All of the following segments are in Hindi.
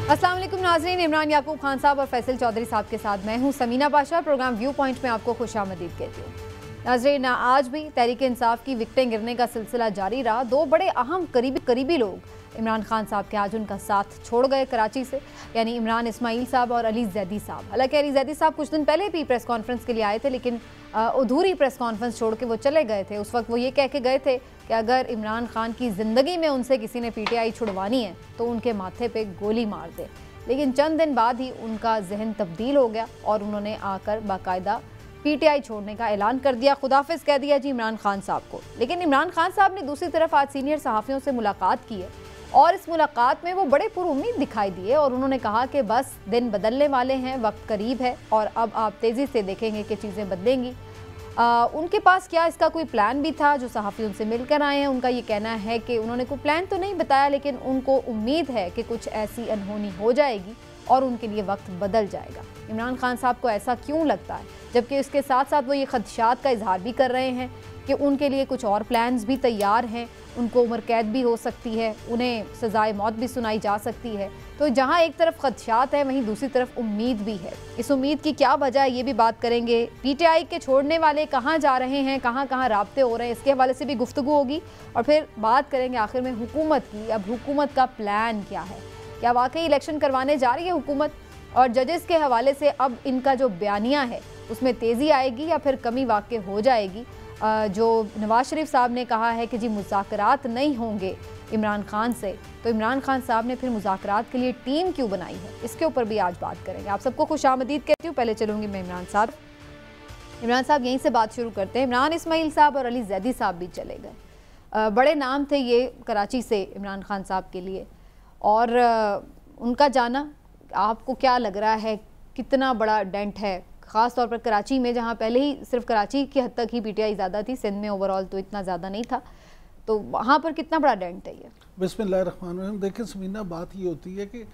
अस्सलाम वालेकुम नाज़रीन, इमरान याकूब खान साहब और फैसल चौधरी साहब के साथ मैं हूं समीना बादशाह। प्रोग्राम व्यू पॉइंट में आपको खुशामदीद कहती हूँ। नाज़रीन, आज भी तहरीक इंसाफ की विकटें गिरने का सिलसिला जारी रहा। दो बड़े अहम करीबी लोग इमरान खान साहब के आज उनका साथ छोड़ गए कराची से, यानी इमरान इस्माइल साहब और अली जैदी साहब। हालांकि अली जैदी साहब कुछ दिन पहले भी प्रेस कॉन्फ्रेंस के लिए आए थे, लेकिन अधूरी प्रेस कॉन्फ्रेंस छोड़ के वो चले गए थे। उस वक्त वो ये कह के गए थे कि अगर इमरान खान की ज़िंदगी में उनसे किसी ने PTI छुड़वानी है तो उनके माथे पे गोली मार दे। लेकिन चंद दिन बाद ही उनका जहन तब्दील हो गया और उन्होंने आकर बाकायदा PTI छोड़ने का ऐलान कर दिया, खुदाफिज कह दिया जी इमरान खान साहब को। लेकिन इमरान खान साहब ने दूसरी तरफ आज सीनियर सहाफ़ियों से मुलाकात की है और इस मुलाकात में वो बड़े पुरुम्मीद दिखाई दिए और उन्होंने कहा कि बस दिन बदलने वाले हैं, वक्त करीब है और अब आप तेज़ी से देखेंगे कि चीज़ें बदलेंगी। उनके पास क्या इसका कोई प्लान भी था? जो सहाफ़ी उनसे मिलकर आए हैं उनका ये कहना है कि उन्होंने कोई प्लान तो नहीं बताया, लेकिन उनको उम्मीद है कि कुछ ऐसी अनहोनी हो जाएगी और उनके लिए वक्त बदल जाएगा। इमरान खान साहब को ऐसा क्यों लगता है? जबकि इसके साथ साथ वो ये खदशात का इजहार भी कर रहे हैं कि उनके लिए कुछ और प्लान्स भी तैयार हैं। उनको उम्र कैद भी हो सकती है, उन्हें सज़ाए मौत भी सुनाई जा सकती है। तो जहां एक तरफ खदशात है, वहीं दूसरी तरफ उम्मीद भी है। इस उम्मीद की क्या वजह है, ये भी बात करेंगे। PTI के छोड़ने वाले कहाँ जा रहे हैं, कहाँ कहाँ राब्ते हो रहे हैं, इसके हवाले से भी गुफ्तगू होगी। और फिर बात करेंगे आखिर में हुकूमत की। अब हुकूमत का प्लान क्या है? क्या वाकई इलेक्शन करवाने जा रही है हुकूमत? और जजेस के हवाले से अब इनका जो बयानिया है उसमें तेज़ी आएगी या फिर कमी वाक़ई हो जाएगी? जो नवाज शरीफ साहब ने कहा है कि जी मुज़ाकरात नहीं होंगे इमरान खान से, तो इमरान खान साहब ने फिर मुज़ाकरात के लिए टीम क्यों बनाई है, इसके ऊपर भी आज बात करेंगे। आप सबको खुशामदीद कहती हूँ। पहले चलूँगी मैं इमरान साहब यहीं से बात शुरू करते हैं। इमरान इस्माइल साहब और अली जैदी साहब भी चले गए। बड़े नाम थे ये कराची से इमरान खान साहब के लिए, और उनका जाना आपको क्या लग रहा है, कितना बड़ा डेंट है ख़ास तौर पर कराची में, जहाँ पहले ही सिर्फ कराची की हद तक ही PTI ज़्यादा थी, सिंध में ओवरऑल तो इतना ज़्यादा नहीं था, तो वहाँ पर कितना बड़ा डेंट है ये? बिस्मिल्लाहिर्रहमानिर्रहीम। देखिए समीना, बात ये होती है कि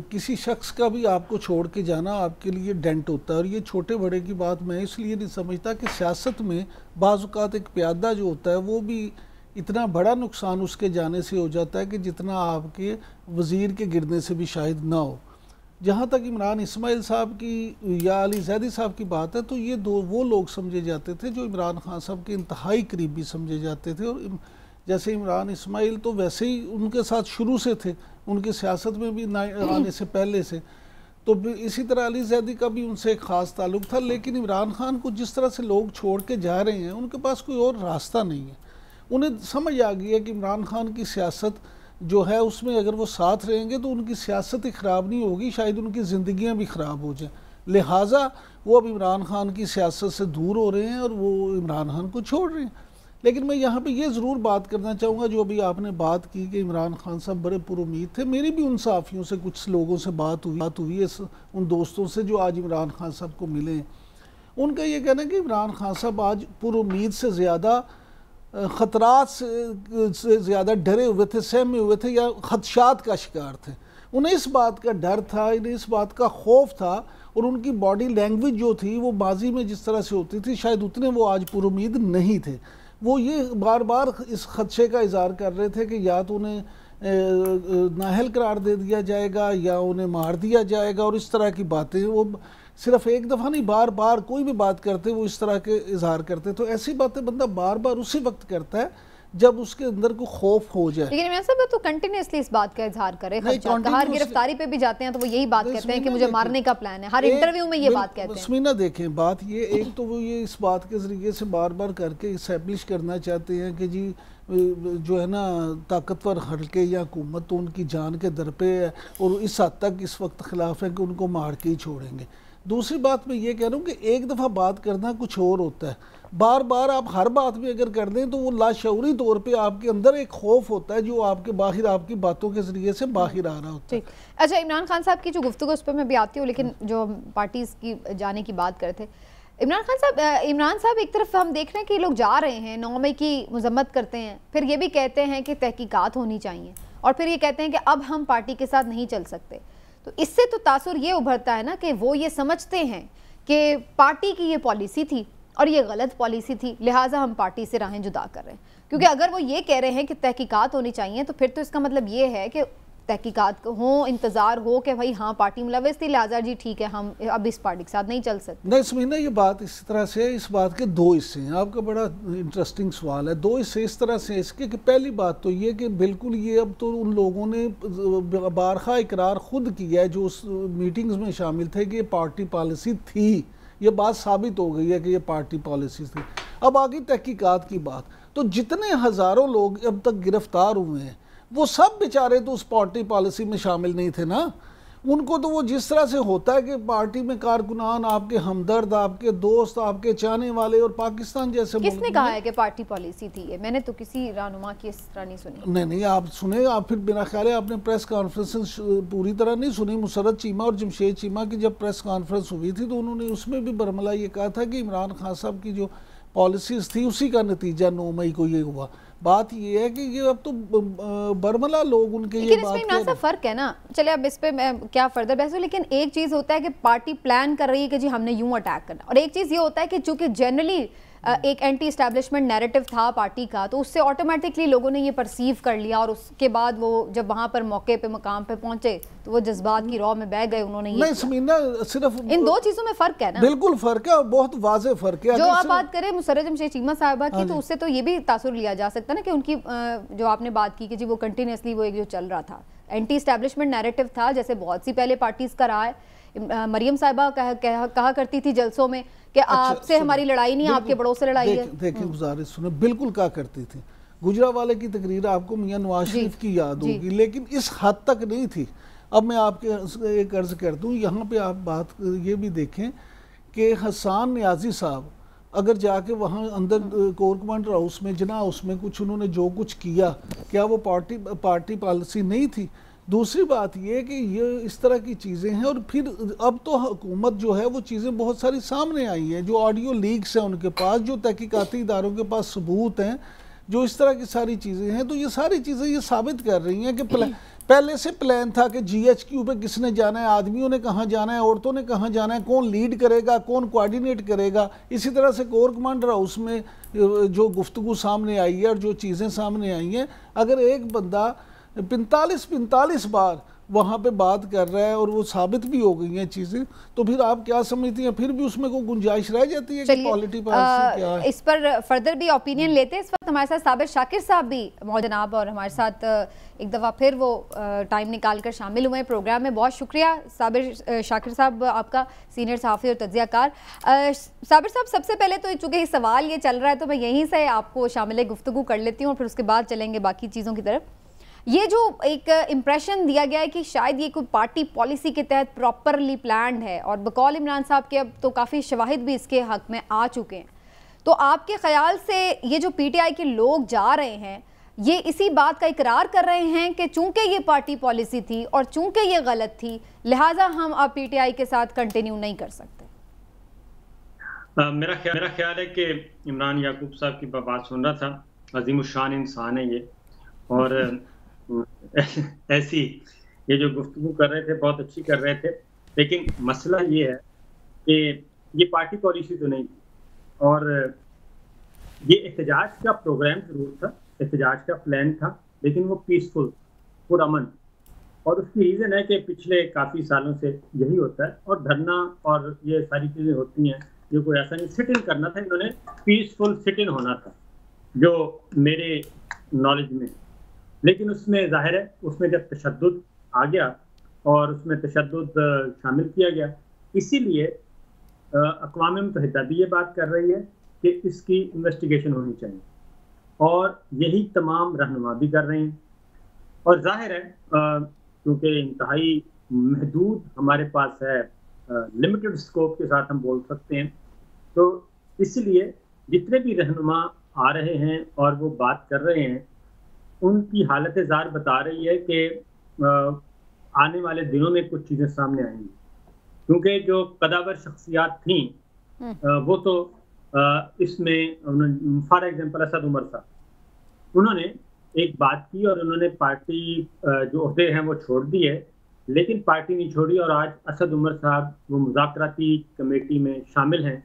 किसी शख्स का भी आपको छोड़ के जाना आपके लिए डेंट होता है। और ये छोटे बड़े की बात मैं इसलिए नहीं समझता कि सियासत में बाज़-औक़ात एक प्यादा जो होता है वो भी इतना बड़ा नुकसान उसके जाने से हो जाता है कि जितना आपके वज़ीर के गिरने से भी शायद ना हो। जहाँ तक इमरान इस्माइल साहब की या अली जैदी साहब की बात है, तो ये दो वो लोग समझे जाते थे जो इमरान खान साहब के इंतहाई करीबी समझे जाते थे। और जैसे इमरान इस्माइल तो वैसे ही उनके साथ शुरू से थे, उनकी सियासत में भी आने से पहले से, तो इसी तरह अली जैदी का भी उनसे एक ख़ास ताल्लुक़ था। लेकिन इमरान खान को जिस तरह से लोग छोड़ के जा रहे हैं, उनके पास कोई और रास्ता नहीं है। उन्हें समझ आ गई है कि इमरान खान की सियासत जो है उसमें अगर वो साथ रहेंगे तो उनकी सियासत ही ख़राब नहीं होगी, शायद उनकी ज़िंदगियां भी ख़राब हो जाएं। लिहाजा वो अब इमरान खान की सियासत से दूर हो रहे हैं और वो इमरान खान को छोड़ रहे हैं। लेकिन मैं यहाँ पे ये ज़रूर बात करना चाहूँगा, जो अभी आपने बात की कि इमरान खान साहब बड़े पुरुम्मीद थे। मेरी भी उन सहाफ़ियों से, कुछ लोगों से बात हुई है, उन दोस्तों से जो आज इमरान खान साहब को मिले। उनका ये कहना है कि इमरान खान साहब आज पुरुम्मीद से ज़्यादा ख़तरात से ज़्यादा डरे हुए थे, सहमे हुए थे या खदशात का शिकार थे। उन्हें इस बात का डर था, इन्हें इस बात का खौफ था, और उनकी बॉडी लैंग्वेज जो थी वो माजी में जिस तरह से होती थी शायद उतने वो आज पुरुम्मीद नहीं थे। वो ये बार बार इस खदशे का इज़हार कर रहे थे कि या तो उन्हें नाअहल करार दे दिया जाएगा या उन्हें मार दिया जाएगा, और इस तरह की बातें वो सिर्फ एक दफ़ा नहीं, बार बार कोई भी बात करते वो इस तरह के इजहार करते। तो ऐसी बातें बंदा बार बार उसी वक्त करता है जब उसके अंदर को खौफ हो जाए। लेकिन मैं सब तो कंटिन्यूसली इस बात का इजहार करे, हर गिरफ्तारी पे भी जाते हैं तो वो यही बात कहते हैं कि मुझे मारने का प्लान है, हर इंटरव्यू में ये बात कहते हैं। समीना देखें, बात ये एक तो वो ये इस बात के ज़रिए से बार बार करके इस्टेब्लिश करना चाहते हैं कि जी जो है ना ताकतवर हल्के या हुकूमत तो उनकी जान के दर पे है और इस हद तक इस वक्त खिलाफ है कि उनको मार के ही छोड़ेंगे। दूसरी बात मैं ये कह रहा हूँ कि एक दफ़ा बात करना कुछ और होता है, बार बार आप हर बात में अगर कर दें तो वो लाशऊरी तौर पे आपके अंदर एक खौफ होता है जो आपके बाहर आपकी बातों के ज़रिए से बाहर आ रहा होता है। अच्छा, इमरान खान साहब की जो गुफ्तगू उस पर मैं भी आती हूँ, लेकिन जो पार्टीज़ की जाने की बात करते इमरान साहब एक तरफ हम देख रहे हैं कि लोग जा रहे हैं, 9 मई की मजम्मत करते हैं, फिर ये भी कहते हैं कि तहकीकात होनी चाहिए, और फिर ये कहते हैं कि अब हम पार्टी के साथ नहीं चल सकते। तो इससे तो तासुर ये उभरता है ना कि वो ये समझते हैं कि पार्टी की ये पॉलिसी थी और ये गलत पॉलिसी थी, लिहाजा हम पार्टी से राहें जुदा कर रहे हैं। क्योंकि अगर वो ये कह रहे हैं कि तहकीकात होनी चाहिए तो फिर तो इसका मतलब ये है कि तहकीकात हो, इंतज़ार हो कि भाई हाँ पार्टी मुलविस थी, लिहाजा जी ठीक है हम अब इस पार्टी के साथ नहीं चल सकते? नहीं समीना, ये बात इस तरह से, इस बात के दो हिस्से हैं। आपका बड़ा इंटरेस्टिंग सवाल है। दो हिस्से इस तरह से इसके कि पहली बात तो ये कि बिल्कुल ये अब तो उन लोगों ने बारखा इकरार खुद किया है जो उस मीटिंग्स में शामिल थे कि ये पार्टी पॉलिसी थी। ये बात साबित हो गई है कि ये पार्टी पॉलिसी थी। अब आगे तहकीकात की बात, तो जितने हज़ारों लोग अब तक गिरफ्तार हुए हैं वो सब बेचारे तो उस पार्टी पॉलिसी में शामिल नहीं थे ना। उनको तो वो जिस तरह से होता है कि पार्टी में कारकुनान, आपके हमदर्द, आपके दोस्त, आपके चाहने वाले, और पाकिस्तान जैसे किसने कहा है कि पार्टी पॉलिसी थी? ये मैंने तो किसी रहनुमा की इस तरह नहीं सुनी। नहीं, आप सुने, आप फिर मेरा ख्याल है आपने प्रेस कॉन्फ्रेंस पूरी तरह नहीं सुनी। मुसरत चीमा और जमशेद चीमा की जब प्रेस कॉन्फ्रेंस हुई थी तो उन्होंने उसमें भी बरमला ये कहा था कि इमरान खान साहब की जो पॉलिसीज थी उसी का नतीजा 9 मई को ये हुआ। बात ये है कि ये अब तो बरमला लोग उनके ये बात लेकिन इसमें फर्क है ना। चले अब इस पे मैं क्या फर्दर बहस हो, लेकिन एक चीज होता है कि पार्टी प्लान कर रही है कि जी हमने यूं अटैक करना, और एक चीज ये होता है कि चूंकि जनरली एक एंटी एस्टैब्लिशमेंट नैरेटिव था पार्टी का, तो उससे ऑटोमेटिकली लोगों ने ये परसीव कर लिया, और उसके बाद वो जब वहां पर मौके पे मकाम पे पहुंचे तो वो जज्बात की रौ में बह गए। उन्होंने ये नहीं समीना, सिर्फ इन दो चीजों में फर्क है ना। बिल्कुल फर्क है और बहुत वाज़ेह फर्क है। जो आप बात करें मुसर्रत जमशेद चीमा साहिबा की, तो उससे तो ये भी तासुर लिया जा सकता है ना कि उनकी जो आपने बात की कि जी वो कंटिन्यूसली वो एक जो चल रहा था एंटी एस्टैब्लिशमेंट नैरेटिव था, जैसे बहुत सी पहले पार्टीज का रहा है। मरियम साहिबा कहा करती थी जलसों में कि आपसे हमारी लड़ाई नहीं, आपके बड़ों से लड़ाई है। देखिए गुजारिश सुने, बिल्कुल कहा करती थी। गुजरावाले की तकरीर आपको मियां नवाज शरीफ की याद होगी, लेकिन इस हद तक नहीं थी। अब मैं आपके एक अर्ज कर दूं, यहाँ पे आप बात ये भी देखें कि हसन नियाजी साहब अगर जाके वहाँ अंदर कोर कमांडर हाउस में, जना हाउस में कुछ उन्होंने जो कुछ किया, क्या वो पार्टी पॉलिसी नहीं थी? दूसरी बात ये कि ये इस तरह की चीज़ें हैं। और फिर अब तो हुकूमत जो है वो चीज़ें बहुत सारी सामने आई हैं, जो ऑडियो लीक्स हैं उनके पास, जो तहकीकाती इदारों के पास सबूत हैं, जो इस तरह की सारी चीज़ें हैं। तो ये सारी चीज़ें ये साबित कर रही हैं कि पहले से प्लान था कि GHQ पे किसने जाना है, आदमियों ने कहाँ जाना है, औरतों ने कहाँ जाना है, कौन लीड करेगा, कौन कोऑर्डिनेट करेगा। इसी तरह से कोर कमांडर हाउस में जो गुफ्तगू सामने आई है और जो चीज़ें सामने आई हैं, अगर एक बंदा 45 बार वहाँ पे बात कर रहा है और वो साबित भी हो गई हैं चीज़ें, तो फिर आप क्या समझती हैं, फिर भी उसमें कोई गुंजाइश रह जाती है कि पॉलिटी क्या है? इस पर फर्दर भी ओपिनियन लेते हैं। इस वक्त हमारे साथ साबिर शाकिर साहब भी मौजूद जनाब, और हमारे साथ एक दफ़ा फिर वो टाइम निकाल कर शामिल हुए हैं प्रोग्राम में। बहुत शुक्रिया साबिर शाकिर साहब आपका, सीनियर सहाफ़ी और तज्ज़ियाकार। साबिर साहब, सबसे पहले तो चूँकि ये सवाल ये चल रहा है तो मैं यहीं से आपको शामिल गुफ्तगू कर लेती हूँ और फिर उसके बाद चलेंगे बाकी चीज़ों की तरफ। ये जो एक इम्प्रेशन दिया गया है कि शायद ये कोई पार्टी पॉलिसी के तहत प्रॉपरली प्लान्ड है, और बकौल इमरान साहब के अब तो काफ़ी शवाहिद भी इसके हक में आ चुके हैं, तो आपके ख्याल से ये जो PTI के लोग जा रहे हैं ये इसी बात का इकरार कर रहे हैं कि चूंकि ये पार्टी पॉलिसी थी और चूंकि ये गलत थी, लिहाजा हम अब PTI के साथ कंटिन्यू नहीं कर सकते? मेरा ख्याल है कि इमरान याकूब साहब की बात सुन रहा था। अजीमुशान इंसान है ये, और ऐसी ये जो गुफ्तगू कर रहे थे बहुत अच्छी कर रहे थे, लेकिन मसला ये है कि ये पार्टी पॉलिसी तो नहीं थी, और ये एहतजाज का प्रोग्राम जरूर था, एहतजाज का प्लान था, लेकिन वो पीसफुल, पुरअमन। और उसकी रीज़न है कि पिछले काफ़ी सालों से यही होता है, और धरना और ये सारी चीज़ें होती हैं, जो कोई ऐसा नहीं सिट इन करना था, इन्होंने पीसफुल सिट इन होना था जो मेरे नॉलेज में। लेकिन उसमें जाहिर है, उसमें जब तशद्दुद आ गया और उसमें तशद्दुद शामिल किया गया, इसीलिए अक़वाम मुत्तहिदा भी ये बात कर रही है कि इसकी इन्वेस्टिगेशन होनी चाहिए, और यही तमाम रहनुमा भी कर रहे हैं। और जाहिर है क्योंकि इंतहाई महदूद हमारे पास है, लिमिटेड स्कोप के साथ हम बोल सकते हैं, तो इसलिए जितने भी रहनुमा आ रहे हैं और वो बात कर रहे हैं, उनकी हालत ज़ार बता रही है कि आने वाले दिनों में कुछ चीज़ें सामने आएंगी, क्योंकि जो कदावर शख्सियात थी वो तो इसमें फॉर एग्जांपल असद उमर साहब, उन्होंने एक बात की और उन्होंने पार्टी जो ओहदे हैं वो छोड़ दिए, लेकिन पार्टी नहीं छोड़ी, और आज असद उमर साहब वो मुज़ाकराती कमेटी में शामिल हैं।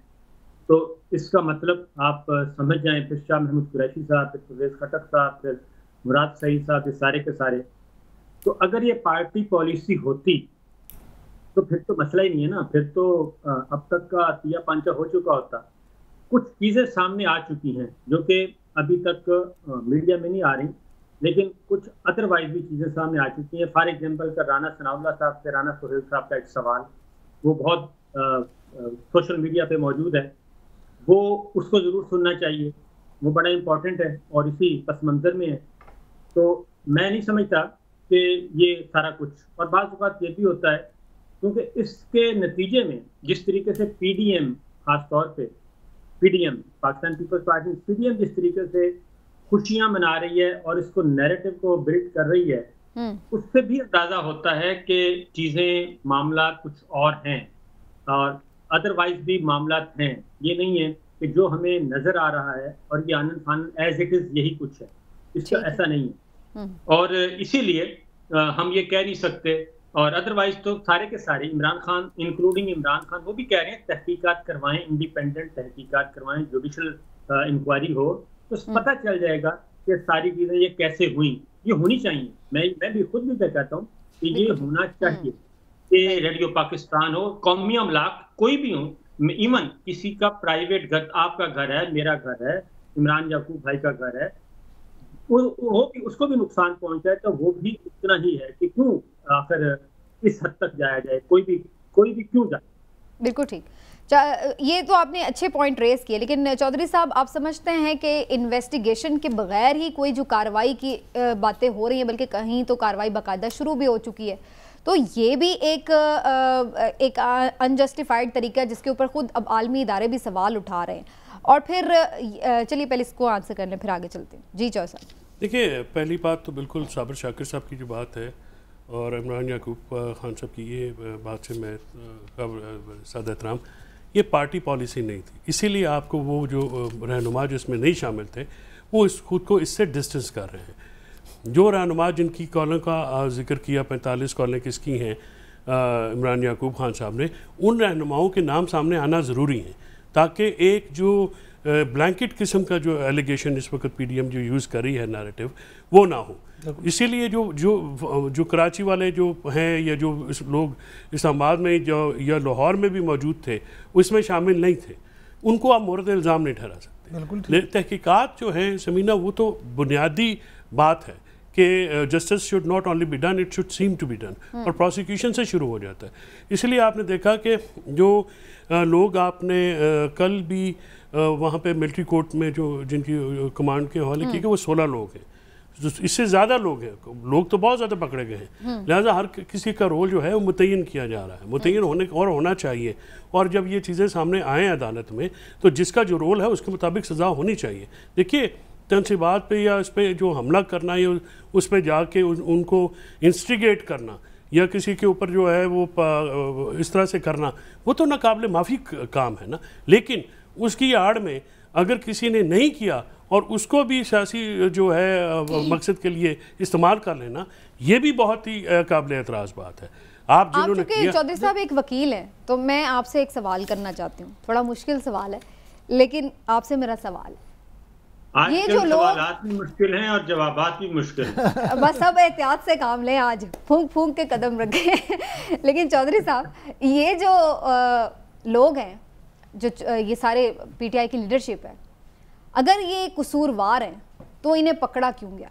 तो इसका मतलब आप समझ जाएं, फिर शाह महमूद कुरैशी साहब, फिर परवेज़ खटक साहब, फिर मुराद सईद साहब, ये सारे के सारे। तो अगर ये पार्टी पॉलिसी होती तो फिर तो मसला ही नहीं है ना, फिर तो अब तक का तिया पांचा हो चुका होता। कुछ चीज़ें सामने आ चुकी हैं जो कि अभी तक मीडिया में नहीं आ रही, लेकिन कुछ अदरवाइज भी चीज़ें सामने आ चुकी हैं। फॉर एग्जांपल का राना सनाउल्लाह साहब से राना सोहेल साहब का एक सवाल, वो बहुत सोशल मीडिया पे मौजूद है, वो उसको ज़रूर सुनना चाहिए, वो बड़ा इम्पोर्टेंट है और इसी पस मंज़र में है। तो मैं नहीं समझता कि ये सारा कुछ, और बाज़ औक़ात ये भी होता है क्योंकि इसके नतीजे में जिस तरीके से पीडीएम, खास तौर पे PDM, Pakistan Peoples Party PDM जिस तरीके से खुशियां मना रही है और इसको नैरेटिव को बिल्ड कर रही है, उससे भी अंदाजा होता है कि चीजें, मामला कुछ और हैं और अदरवाइज भी मामला हैं। ये नहीं है कि जो हमें नजर आ रहा है और ये आनंद फानंद एज इट इज यही कुछ है, इसका ऐसा नहीं है। और इसीलिए हम ये कह नहीं सकते। और अदरवाइज तो सारे के सारे इमरान खान, इंक्लूडिंग इमरान खान, वो भी कह रहे हैं तहकीकात करवाएं, इंडिपेंडेंट तहकीकात करवाएं, जुडिशल इंक्वायरी हो, तो पता चल जाएगा कि सारी चीजें ये कैसे हुई। ये होनी चाहिए, मैं भी खुद भी कहता हूँ कि ये होना चाहिए कि रेडियो पाकिस्तान हो, कौमी अमलाक कोई भी हो, इवन किसी का प्राइवेट घर, आपका घर है, मेरा घर है, इमरान याकूब भाई का घर है, उसको भी नुकसान पहुंचा है, तो वो भी उतना ही है कि क्यों आखिर इस हद तक जाया जाए, कोई भी क्यों जाए। बिल्कुल ठीक। ये तो आपने अच्छे पॉइंट रेस किए, लेकिन चौधरी साहब, आप समझते हैं कि इन्वेस्टिगेशन के बगैर ही कोई जो कार्रवाई की बातें हो रही हैं, बल्कि कहीं तो कार्रवाई बाकायदा शुरू भी हो चुकी है, तो ये भी एक अनजस्टिफाइड तरीका है जिसके ऊपर खुद अब आलमी इदारे भी सवाल उठा रहे हैं। और फिर चलिए पहले इसको आंसर कर लें, फिर आगे चलते हैं। जी चौधरी साहब। देखिए, पहली बात तो बिल्कुल साबिर शाकिर साहब की जो बात है और इमरान याकूब खान साहब की ये बात से मैं सादा एहतराम, ये पार्टी पॉलिसी नहीं थी, इसीलिए आपको वो जो रहनुमा जिसमें नहीं शामिल थे वो खुद को इससे डिस्टेंस कर रहे हैं। जो रहनुमा जिनकी कॉलों का जिक्र किया, 45 कॉलें किसकी हैं इमरान याकूब खान साहब ने, उन रहनुमाओं के नाम सामने आना ज़रूरी है ताकि एक जो ब्लैंकेट किस्म का जो एलिगेशन इस वक्त पीडीएम जो यूज़ कर रही है नैरेटिव, वो ना हो। इसीलिए जो कराची वाले जो हैं या जो लोग इस्लामाबाद में जो या लाहौर में भी मौजूद थे उसमें शामिल नहीं थे, उनको आप मोरद इल्ज़ाम नहीं ठहरा सकते। तहकीकात जो है समीना, वो तो बुनियादी बात है कि justice should not only be done, it should seem to be done, और प्रोसिक्यूशन से शुरू हो जाता है। इसलिए आपने देखा कि जो लोग आपने कल भी वहाँ पे मिलिट्री कोर्ट में जो जिनकी कमांड के हवाले की, वो 16 लोग हैं, इससे ज़्यादा लोग हैं, लोग तो बहुत ज़्यादा पकड़े गए हैं। लिहाजा हर किसी का रोल जो है वो मुतय्यन किया जा रहा है, मुतय्यन होना चाहिए। और जब ये चीज़ें सामने आएँ अदालत में, तो जिसका जो रोल है उसके मुताबिक सज़ा होनी चाहिए। देखिए, तनसीबात पे या इस पर जो हमला करना या उस पर जाके उनको इंस्टिगेट करना या किसी के ऊपर जो है वो इस तरह से करना, वो तो नाकाबिले माफ़ी काम है ना। लेकिन उसकी आड़ में अगर किसी ने नहीं किया और उसको भी सियासी जो है मकसद के लिए इस्तेमाल कर लेना, ये भी बहुत ही काबिल एतराज़ बात है। आप चूँकि चौधरी साहब एक वकील हैं, तो मैं आपसे एक सवाल करना चाहती हूँ, थोड़ा मुश्किल सवाल है, लेकिन आपसे मेरा सवाल, ये जो लोग भी मुश्किल हैं और जवाबात भी मुश्किल हैं। बस सब एहतियात से काम लें, आज फूंक फूंक के कदम रखें। लेकिन चौधरी साहब, ये जो लोग हैं, जो ये सारे पीटीआई की लीडरशिप है, अगर ये कसूरवार हैं तो इन्हें पकड़ा क्यों गया?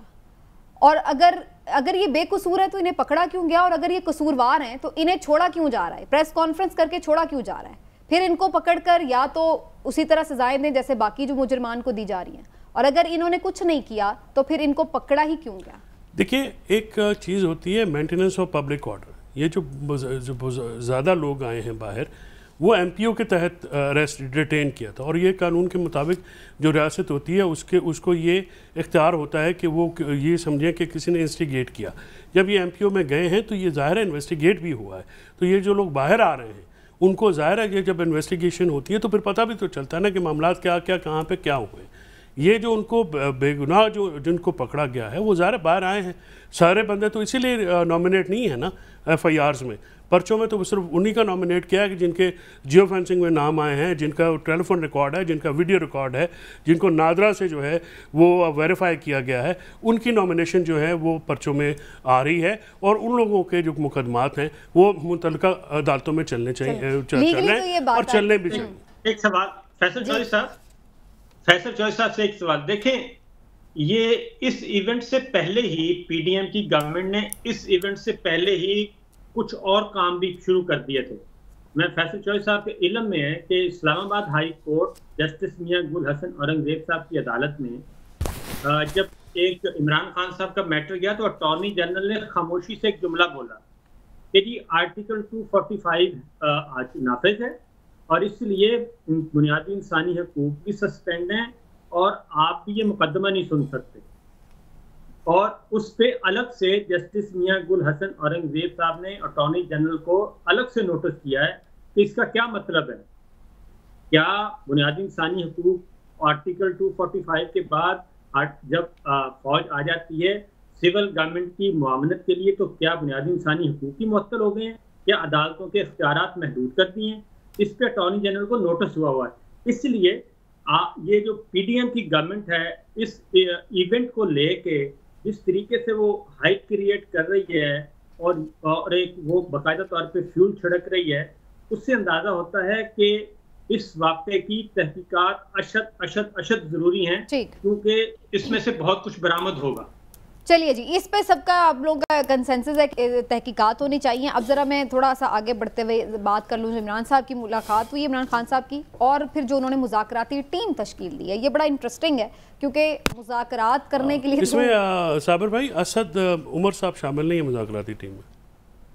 और अगर ये बेकसूर है तो इन्हें पकड़ा क्यों गया? और अगर ये कसूरवार हैं तो इन्हें छोड़ा क्यों जा रहा है? प्रेस कॉन्फ्रेंस करके छोड़ा क्यों जा रहा है? फिर इनको पकड़कर या तो उसी तरह सजाएं दें जैसे बाकी जो मुजरमान को दी जा रही हैं, और अगर इन्होंने कुछ नहीं किया तो फिर इनको पकड़ा ही क्यों गया? देखिए, एक चीज़ होती है मेंटेनेंस ऑफ पब्लिक ऑर्डर। ये जो ज़्यादा लोग आए हैं बाहर, वो एमपीओ के तहत अरेस्ट डिटेन किया था, और ये कानून के मुताबिक जो रियासत होती है उसको ये इख्तियार होता है कि वो ये समझें कि किसी ने इंस्टिगेट किया। जब ये एमपीओ में गए हैं तो ये ज़ाहिर है इन्वेस्टिगेट भी हुआ है। तो ये जो लोग बाहर आ रहे हैं उनको ज़ाहिर है कि जब इन्वेस्टिगेशन होती है तो फिर पता भी तो चलता है ना कि मामला क्या क्या कहाँ पे क्या हुए। ये जो उनको बेगुनाह जो जिनको पकड़ा गया है वो ज़ाहिर बाहर आए हैं, सारे बंदे तो इसीलिए नॉमिनेट नहीं है ना FIRs में, पर्चों में तो सिर्फ उन्हीं का नॉमिनेट किया है कि जिनके जियो फेंसिंग में नाम आए हैं, जिनका टेलीफोन रिकॉर्ड है, जिनका वीडियो रिकॉर्ड है, जिनको नादरा से जो है वो वेरीफाई किया गया है, उनकी नॉमिनेशन जो है वो पर्चों में आ रही है और उन लोगों के जो मुकदमात हैं वो मुतल्लिका अदालतों में चलने चाहिए, और चलने भी चाहिए। एक सवाल फैसल चौधरी साहब से एक सवाल, देखें ये इस इवेंट से पहले ही PDM की गवर्नमेंट ने इस इवेंट से पहले ही कुछ और काम भी शुरू कर दिए थे। मैं फैसल चौधरी साहब के इल्म में है कि इस्लामाबाद हाई कोर्ट जस्टिस मियां गुल हसन औरंगजेब साहब की अदालत में जब एक इमरान खान साहब का मैटर गया तो अटॉर्नी जनरल ने खामोशी से एक जुमला बोला कि जी आर्टिकल 245 आज नाफिज है और इसलिए बुनियादी इंसानी हकूक भी सस्पेंड हैं और आप भी ये मुकदमा नहीं सुन सकते। और उस पे अलग से जस्टिस मियां गुल हसन औरंगजेब साहब ने अटॉर्नी जनरल को अलग से नोटिस किया है कि इसका क्या मतलब है, क्या बुनियादी इंसानी हकूक आर्टिकल 245 के बाद जब फौज आ जाती है सिविल गवर्नमेंट की मुआवनत के लिए, तो क्या बुनियादी इंसानी हकूक ही मुअत्तल हो गए हैं, क्या अदालतों के इख्तियारात महदूद कर दिए हैं? इस पे अटॉर्नी जनरल को नोटिस हुआ है। इसलिए ये जो PDM की गवर्नमेंट है इस इवेंट को लेके जिस तरीके से वो हाइप क्रिएट कर रही है और एक वो बाकायदा तौर पे फ्यूल छिड़क रही है, उससे अंदाजा होता है कि इस वाक़े की तहकीकात अशद ज़रूरी हैं, क्योंकि इसमें से बहुत कुछ बरामद होगा। चलिए जी, इस पे सबका आप लोगों का कंसेंसस है कि तहकीकात होनी चाहिए। अब ज़रा मैं थोड़ा सा आगे बढ़ते हुए बात कर लूँ। इमरान साहब की मुलाकात हुई इमरान खान साहब की, और फिर जो उन्होंने मुज़ाकराती टीम तश्कील दी है, ये बड़ा इंटरेस्टिंग है क्योंकि मुज़ाकरात करने के लिए इसमें साबिर भाई असद उमर साहब शामिल नहीं है मुज़ाकराती टीम में।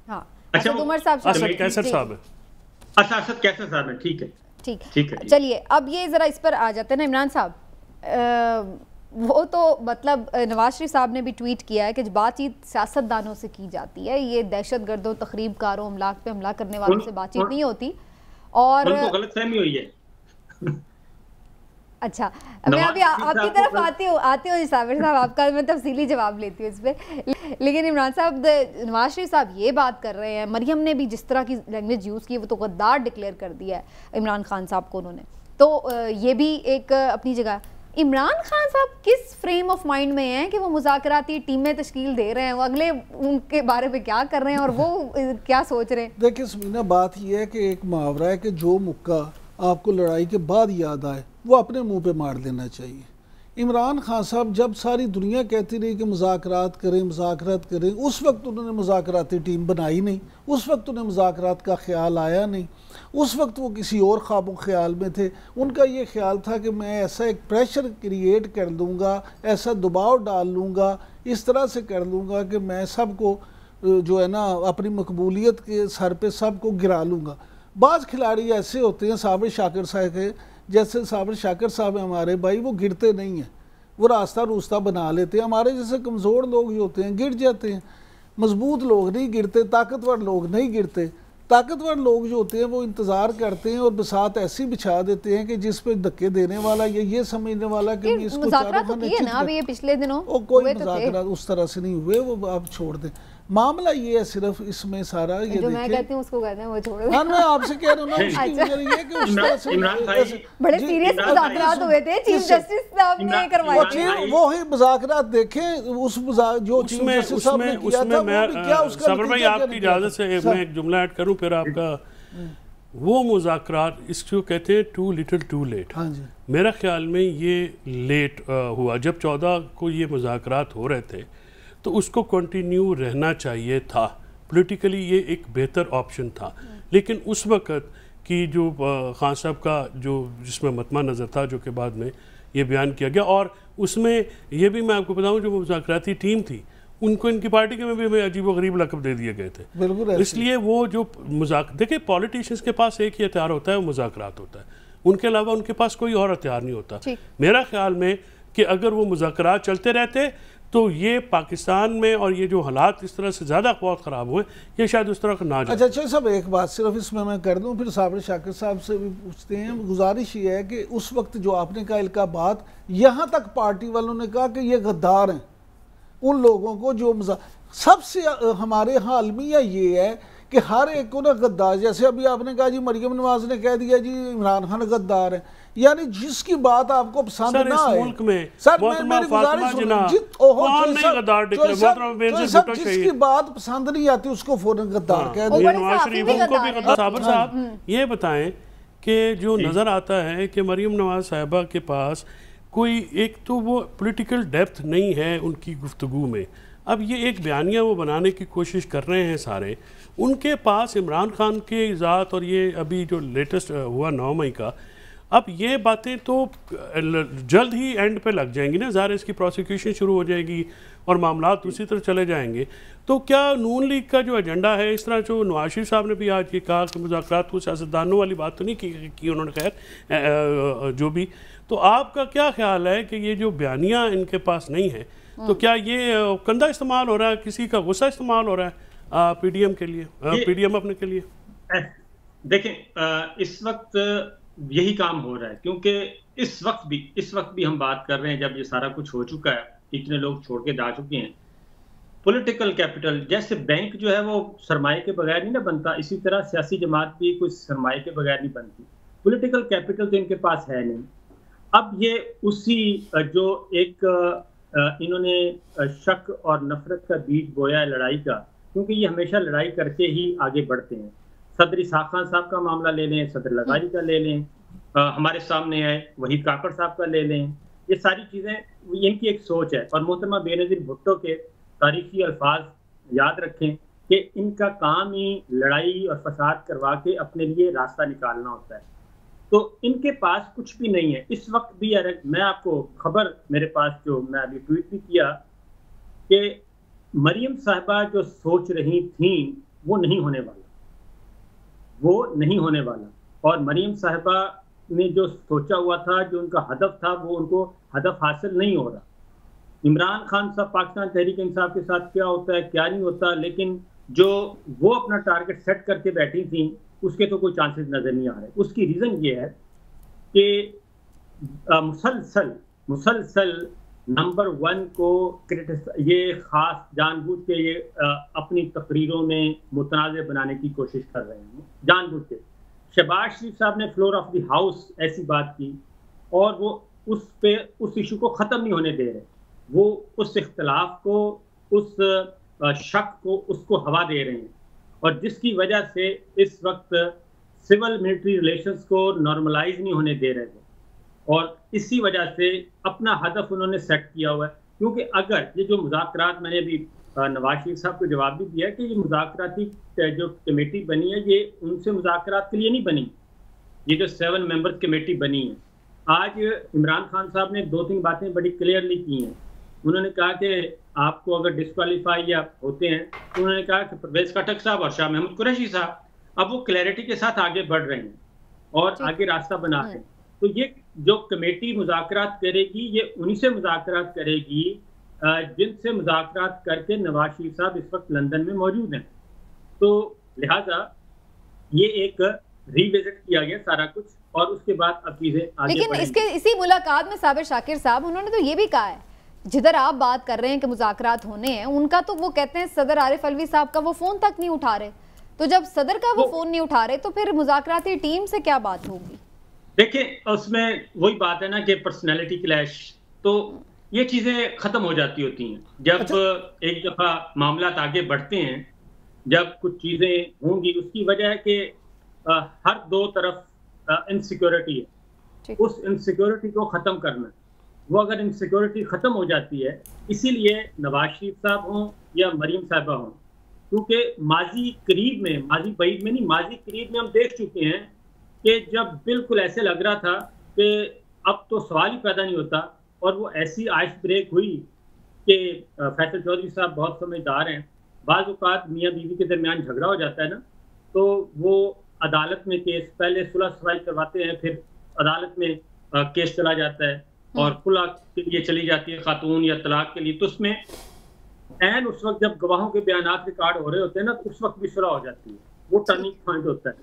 हाँ, असद उमर साहब, असद कैसर साहब है। अच्छा, असद कैसर साहब है, ठीक है ठीक है। चलिए अब ये ज़रा इस पर आ जाते हैं ना इमरान साहब, वो तो मतलब नवाज शरीफ साहब ने भी ट्वीट किया है कि बातचीत सियासतदानों से की जाती है, ये दहशतगर्दों, तखरीबकारों, अमलाक पे हमला करने वालों से बातचीत नहीं होती। और उनको गलतफहमी हुई है। अच्छा, मैं अभी आपकी तरफ आती हूँ साबिर साहब, आपका मैं तफसीली जवाब लेती हूँ इस पर। लेकिन इमरान साहब, नवाज शरीफ साहब ये बात कर रहे हैं, मरियम ने भी जिस तरह की लैंग्वेज यूज़ की वो तो गद्दार डिक्लेयर कर दिया है इमरान खान साहब को उन्होंने, तो ये भी एक अपनी जगह। इमरान खान साहब किस फ्रेम ऑफ माइंड में हैं कि वो मुज़ाकराती टीमें तश्कील दे रहे हैं, वो अगले उनके बारे में क्या कर रहे हैं और वो क्या सोच रहे हैं? देखिए समीना, बात यह है कि एक मुहावरा है कि जो मुक्का आपको लड़ाई के बाद याद आए वो अपने मुंह पे मार देना चाहिए। इमरान खान साहब जब सारी दुनिया कहती रही कि मुज़ाकरात करें, उस वक्त उन्होंने मुज़ाकराती टीम बनाई नहीं, उस वक्त उन्हें मुज़ाकरात का ख्याल आया नहीं, उस वक्त वो किसी और ख्वाबों ख्याल में थे। उनका ये ख्याल था कि मैं ऐसा एक प्रेशर क्रिएट कर दूँगा, ऐसा दबाव डाल लूँगा, इस तरह से कर लूँगा कि मैं सबको जो है ना अपनी मकबूलियत के सर पे सबको गिरा लूँगा। बाज़ खिलाड़ी ऐसे होते हैं, साबिर शाकिर साहब के जैसे साबिर शाकिर साहब हमारे भाई, वो गिरते नहीं हैं, वो रास्ता बना लेते हैं। हमारे जैसे कमज़ोर लोग जो होते हैं गिर जाते हैं, मजबूत लोग नहीं गिरते, ताकतवर लोग नहीं गिरते। ताकतवर लोग जो होते हैं वो इंतज़ार करते हैं और बसात ऐसी बिछा देते हैं कि जिस पे धक्के देने वाला या ये समझने वाला कि इसको पिछले दिनों कोई मुज़ाकरात उस तरह से नहीं हुए, वो आप छोड़ दें। मामला ये है सिर्फ इसमें सारा ये जो मैं कहती हूँ उसको कहते हैं वो छोड़ दे। हाँ, मैं आपसे कह रहा हूँ ना, उसकी वजह ये कि उस तरह से बड़े सीरियस मुज़ाकरात हुए थे, चीफ जस्टिस साहब ने करवाए। वो ही मुज़ाकरात देखें, उस जो चीफ जस्टिस साहब ने किया था वो भी क्या उसका। साबिर भाई आपकी इजाज़त से मैं एक जुमला ऐड करूँ फिर आपका। वो मुज़ाकरात इसको कहते हैं टू लिटिल टू लेट। हाँ जी, मेरा ख्याल में ये लेट हुआ। जब 14 को ये मुज़ाकरात हो रहे थे तो उसको कंटिन्यू रहना चाहिए था, पॉलिटिकली ये एक बेहतर ऑप्शन था। लेकिन उस वक़्त की जो खान साहब का जो जिसमें मतमा नज़र था, जो कि बाद में ये बयान किया गया, और उसमें ये भी मैं आपको बताऊं जो मुज़ाकराती टीम थी उनको इनकी पार्टी के में भी अजीब व गरीब लक़ब दे दिए गए थे। बिल्कुल, इसलिए वो जो देखिए पॉलिटिशियंस के पास एक ही हथियार होता है, वो मुज़ाकरात होता है, उनके अलावा उनके पास कोई और हथियार नहीं होता। मेरा ख्याल में कि अगर वो मुज़ाकरात चलते रहते तो ये पाकिस्तान में और ये जो हालात इस तरह से ज़्यादा बहुत ख़राब हुए, ये शायद उस तरह का ना जाए। अच्छा साहब, एक बात सिर्फ इसमें मैं कर दूं, फिर साबिर शाकिर साहब से भी पूछते हैं। गुजारिश ये है कि उस वक्त जो आपने कहा इनका बात, यहाँ तक पार्टी वालों ने कहा कि ये गद्दार हैं, उन लोगों को जो सबसे हमारे यहाँ अलमिया ये है कि हर एक को ना गद्दार, जैसे अभी आपने कहा जी मरियम नवाज ने कह दिया जी इमरान खान गद्दार है, यानी जिसकी बात आपको पसंद ना आए। मुल्क में सर मेरी गुजारिश जिसकी बात पसंद नहीं आती उसको फौरन गद्दार कह दिया। साबिर साहब ये बताएं कि जो नजर आता है कि मरियम नवाज साहिबा के पास कोई एक तो वो पॉलिटिकल डेप्थ नहीं है उनकी गुफ्तगू में। अब ये एक बयानिया वो बनाने की कोशिश कर रहे हैं सारे, उनके पास इमरान खान के ज़ात और ये अभी जो लेटेस्ट हुआ 9 मई का, अब ये बातें तो जल्द ही एंड पे लग जाएंगी ना, ज़ाहिर इसकी प्रोसिक्यूशन शुरू हो जाएगी और मामला दूसरी तरफ चले जाएंगे। तो क्या नून लीग का जो एजेंडा है, इस तरह जो नवाज शरीफ साहब ने भी आज ये कहा कि मुज़ाकरात को सियासतदानों वाली बात तो नहीं की उन्होंने, खैर जो भी, तो आपका क्या ख्याल है कि ये जो बयानियाँ इनके पास नहीं है, तो क्या ये कंधा इस्तेमाल हो रहा है, किसी का गुस्सा इस्तेमाल हो रहा है पीडीएम के लिए, पीडीएम अपने के लिए? देखें इस वक्त यही काम हो रहा है, क्योंकि इस वक्त भी हम बात कर रहे हैं जब ये सारा कुछ हो चुका है, इतने लोग छोड़ के जा चुके हैं। पॉलिटिकल कैपिटल, जैसे बैंक जो है वो सरमाए के बगैर नहीं ना बनता, इसी तरह सियासी जमात भी कुछ सरमाए के बगैर नहीं बनती। पॉलिटिकल कैपिटल तो इनके पास है नहीं। अब ये उसी जो एक इन्होंने शक और नफरत का बीज बोया है लड़ाई का, क्योंकि ये हमेशा लड़ाई करके ही आगे बढ़ते हैं। सदर इसाक खान साहब का मामला ले लें, सदर लगारी का ले लें, हमारे सामने है वहीद काकड़ साहब का ले लें, ये सारी चीज़ें इनकी एक सोच है। और मोहतरमा बेनज़ीर भुट्टो के तारीखी अल्फाज याद रखें कि इनका काम ही लड़ाई और फसाद करवा के अपने लिए रास्ता निकालना होता है। तो इनके पास कुछ भी नहीं है इस वक्त भी। मैं आपको खबर मेरे पास जो मैं अभी ट्वीट भी किया कि मरियम साहिबा जो सोच रही थी वो नहीं होने वाला, और मरियम साहिबा ने जो सोचा हुआ था, जो उनका हदफ था, वो उनको हदफ हासिल नहीं हो रहा। इमरान खान साहब पाकिस्तान तहरीक इंसाफ के साथ क्या होता है क्या नहीं होता, लेकिन जो वो अपना टारगेट सेट करके बैठी थी उसके तो कोई चांसेस नजर नहीं आ रहे। उसकी रीजन ये है कि मुसलसल नंबर 1 को ये खास जानबूझ के ये अपनी तकरीरों में मुतनाज़ बनाने की कोशिश कर रहे हैं जानबूझ के। शहबाज शरीफ साहब ने फ्लोर ऑफ द हाउस ऐसी बात की और वो उस इशू को ख़त्म नहीं होने दे रहे। वो उस इख्तलाफ को, उस शक को, उसको हवा दे रहे हैं, और जिसकी वजह से इस वक्त सिविल मिलिट्री रिलेशंस को नॉर्मलाइज नहीं होने दे रहे थे, और इसी वजह से अपना हदफ उन्होंने सेट किया हुआ है। क्योंकि अगर ये जो मुज़ाकरात, मैंने अभी नवाज शरीफ साहब को जवाब भी दिया कि ये मुज़ाकराती जो कमेटी बनी है ये उनसे मुज़ाकरात के लिए नहीं बनी, ये जो 7 मेंबर्स कमेटी बनी है। आज इमरान खान साहब ने 2-3 बातें बड़ी क्लियरली की हैं। उन्होंने कहा कि आपको अगर डिस्क्वालीफाई या होते हैं, तो उन्होंने कहा कि परवेज खटक साहब और शाह महमूद कुरैशी साहब अब वो क्लैरिटी के साथ आगे बढ़ रहे हैं और आगे रास्ता बना रहे हैं। तो ये जो कमेटी मुज़ाकरात करेगी ये उन्हीं से मुज़ाकरात करेगी जिनसे मुज़ाकरात करके नवाज शरीफ साहब इस वक्त लंदन में मौजूद हैं। तो लिहाजा ये एक रिविजिट किया गया सारा कुछ, और उसके बाद अब चीजें आगे लेकिन इसी मुलाकात में साबिर शाकिर साहब उन्होंने तो ये भी कहा है, जिधर आप बात कर रहे हैं कि मुज़ाकरात होने हैं, उनका तो वो कहते हैं सदर आरिफ अलवी साहब का वो फोन तक नहीं उठा रहे। तो जब सदर का वो फोन नहीं उठा रहे तो फिर मुज़ाकराती टीम से क्या बात होगी? देखिए उसमें वही बात है ना कि पर्सनैलिटी क्लैश, तो ये चीजें खत्म हो जाती होती हैं जब एक दफा मामला आगे बढ़ते हैं। जब कुछ चीजें होंगी उसकी वजह है कि हर दो तरफ इनसिक्योरिटी है, उस इनसिक्योरिटी को खत्म करना। वो अगर इनसिक्योरिटी खत्म हो जाती है, इसीलिए नवाज शरीफ साहब हों या मरीम साहिबा हों, क्योंकि माजी करीब में हम देख चुके हैं कि जब बिल्कुल ऐसे लग रहा था कि अब तो सवाल ही पैदा नहीं होता, और वो ऐसी आइस ब्रेक हुई कि फैसल चौधरी साहब बहुत समझदार हैं। बाज़ औक़ात मियाँ बीवी के दरमियान झगड़ा हो जाता है ना, तो वो अदालत में केस, पहले सुलह सफाई करवाते हैं, फिर अदालत में केस चला जाता है, और खुला के लिए चली जाती है खातून या तलाक के लिए, तो उसमें एन उस वक्त जब गवाहों के बयानात रिकॉर्ड हो रहे होते हैं ना, तो उस वक्त भी सुलह हो जाती है, वो टर्निंग पॉइंट होता है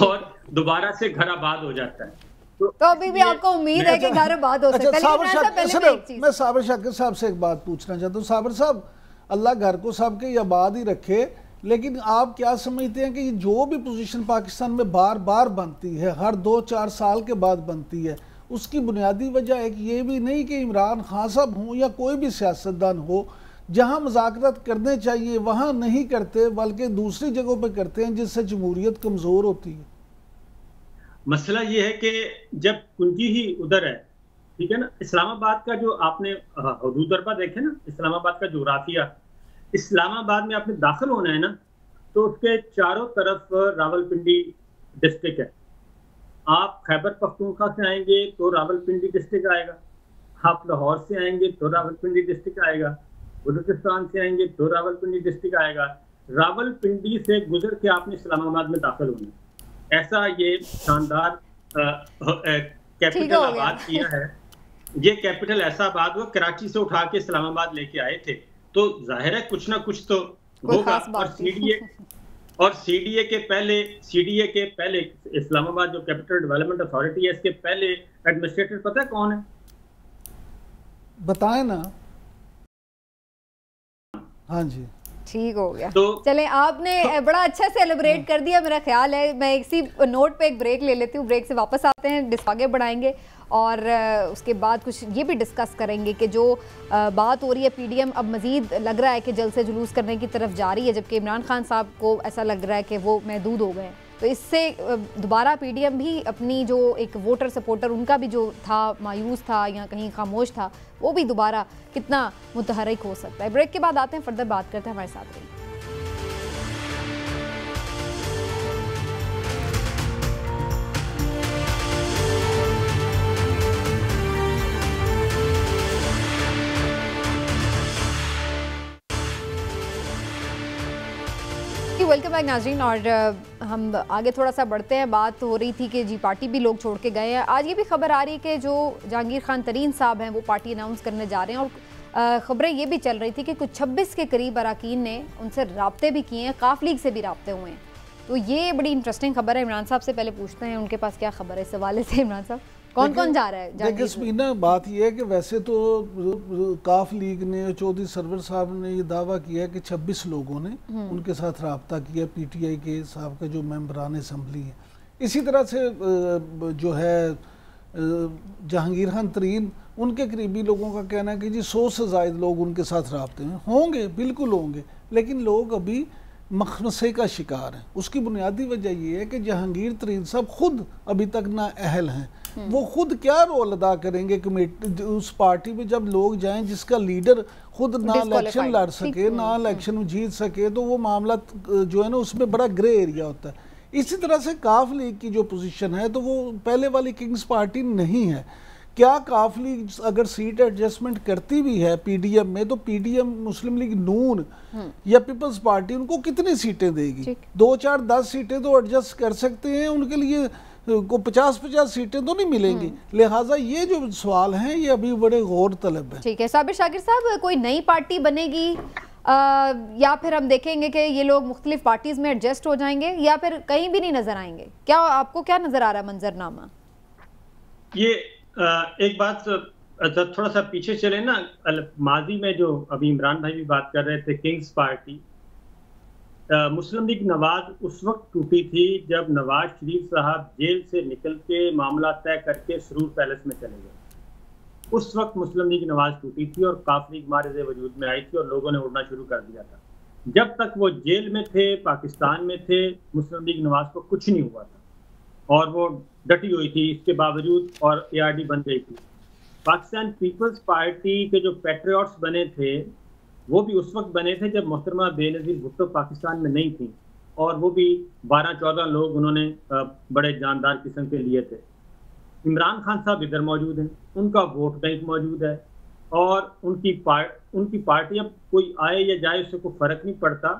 और दोबारा से घर आबाद हो जाता है। तो अभी भी आपको उम्मीद है कि घर आबाद हो सकता है। मैं साबिर शाकिर साहब से एक बात पूछना चाहता हूँ। साबिर साहब, अल्लाह घर को सबके आबाद ही रखे, लेकिन आप क्या समझते हैं कि जो भी पोजीशन पाकिस्तान में बार बार बनती है, हर 2-4 साल के बाद बनती है, उसकी बुनियादी वजह एक ये भी नहीं कि इमरान खान साहब हों या कोई भी सियासतदान हो, जहां मुज़ाकरात करने चाहिए वहां नहीं करते, बल्कि दूसरी जगहों पे करते हैं, जिससे जमहूरियत कमज़ोर होती है? मसला ये है कि जब कुंजी ही उधर है, ठीक है ना, इस्लामाबाद का जो आपने हदूदरबा देखे ना, इस्लामाबाद का जोग्राफिया, इस्लामाबाद में आपने दाखिल होना है ना, तो उसके चारों तरफ रावलपिंडी डिस्ट्रिक्ट है। आप खैबर पख्तूनख्वा से आएंगे तो रावलपिंडी डिस्ट्रिक्ट आएगा, आप लाहौर से आएंगे तो रावलपिंडी डिस्ट्रिक्ट आएगा, बलूचिस्तान से आएंगे तो रावलपिंडी डिस्ट्रिक्ट आएगा। रावलपिंडी से गुजर के आपने इस्लामाबाद में दाखिल होना है। ऐसा ये शानदार कैपिटल आबाद किया है। ये कैपिटल ऐसा आबाद हुआ, कराची से उठा के इस्लामाबाद लेके आए थे, तो जाहिर है कुछ ना कुछ तो होगा। और सीडीए के पहले इस्लामाबाद जो कैपिटल डेवलपमेंट अथॉरिटी है, इसके पहले एडमिनिस्ट्रेटर पता है कौन है? बताएं ना। हाँ जी, ठीक हो गया। तो चले, आपने बड़ा अच्छा से एलिब्रेट कर दिया, मेरा ख्याल है। मैं इसी नोट पे एक ब्रेक ले लेती हूँ, ब्रेक से वापस आते हैं, आगे बढ़ाएंगे और उसके बाद कुछ ये भी डिस्कस करेंगे कि जो बात हो रही है पीडीएम अब मज़ीद लग रहा है कि जल्द से जुलूस करने की तरफ जा रही है, जबकि इमरान खान साहब को ऐसा लग रहा है कि वो महदूद हो गए। तो इससे दोबारा पीडीएम भी अपनी जो एक वोटर सपोर्टर उनका भी जो था मायूस था या कहीं खामोश था, वो भी दोबारा कितना मुतहर्रिक हो सकता है। ब्रेक के बाद आते हैं, फर्दर बात करते हैं, हमारे साथ रहिए। वेलकम बैक नाज़रीन, और हम आगे थोड़ा सा बढ़ते हैं। बात हो रही थी कि जी पार्टी भी लोग छोड़ के गए हैं। आज ये भी खबर आ रही है कि जो जहांगीर खान तरीन साहब हैं वो पार्टी अनाउंस करने जा रहे हैं, और ख़बरें ये भी चल रही थी कि कुछ 26 के करीब अरकान ने उनसे रब्ते भी किए हैं, काफ लीग से भी रब्ते हुए हैं। तो ये बड़ी इंटरेस्टिंग खबर है। इमरान साहब से पहले पूछते हैं उनके पास क्या खबर है इस हवाले से। इमरान साहब, कौन कौन जा रहा है? देखिए समीना, बात यह है कि वैसे तो काफ लीग ने, चौधरी सरवर साहब ने ये दावा किया है कि 26 लोगों ने उनके साथ रब्ता किया, पीटीआई के साहब का जो मेंबरान असम्बली है। इसी तरह से जो है जहांगीर खान तरीन, उनके करीबी लोगों का कहना है कि जी 100 से ज़ायद लोग उनके साथ रब्ते में होंगे, बिल्कुल होंगे, लेकिन लोग अभी मखमसे का शिकार हैं। उसकी बुनियादी वजह यह है कि जहांगीर तरीन साहब खुद अभी तक ना अहल हैं। वो खुद क्या रोल अदा करेंगे कमेटी उस पार्टी में, जब लोग जाएं जिसका लीडर खुद ना इलेक्शन लड़ सके, ना इलेक्शन में जीत सके, तो वो मामला जो है ना उसमें बड़ा ग्रे एरिया होता है। इसी तरह से काफ लीग की जो पोजीशन है, तो वो पहले वाली किंग्स पार्टी नहीं है। क्या काफ लीग अगर सीट एडजस्टमेंट करती भी है पीडीएम में, तो पीडीएम, मुस्लिम लीग नून या पीपल्स पार्टी उनको कितनी सीटें देगी? 2, 4, 10 सीटें तो एडजस्ट कर सकते हैं, उनके लिए को 50-50 सीटें तो नहीं मिलेंगी। लिहाजा ये जो सवाल हैं ये अभी बड़े गौर तलब है। ठीक है साबिर शाकिर साहब, कोई नई पार्टी बनेगी या फिर हम देखेंगे कि ये लोग मुख्तलिफ पार्टीज में एडजस्ट हो जाएंगे, या फिर कहीं भी नहीं नजर आएंगे? क्या आपको क्या नजर आ रहा है मंजरनामा? ये एक बात, थोड़ा सा पीछे चले ना, माजी में जो अभी इमरान भाई भी बात कर रहे थे, किंग्स पार्टी, मुस्लिम लीग नवाज उस वक्त टूटी थी जब नवाज शरीफ साहब जेल से निकल के मामला तय करके सरूर पैलेस में चले गए। उस वक्त मुस्लिम लीग नवाज टूटी थी और काफ लीग मारिज़ वजूद में आई थी और लोगों ने उड़ना शुरू कर दिया था। जब तक वो जेल में थे, पाकिस्तान में थे, मुस्लिम लीग नवाज को कुछ नहीं हुआ था और वो डटी हुई थी इसके बावजूद, और ARD बन गई थी। पाकिस्तान पीपल्स पार्टी के जो पैट्रियट्स बने थे वो भी उस वक्त बने थे जब मोहतरमा बेनज़ीर भुट्टो पाकिस्तान में नहीं थी, और वो भी 12-14 लोग उन्होंने बड़े जानदार किस्म के लिए थे। इमरान खान साहब इधर मौजूद हैं, उनका वोट बैंक मौजूद है, और उनकी पार्टी अब कोई आए या जाए उससे कोई फ़र्क नहीं पड़ता।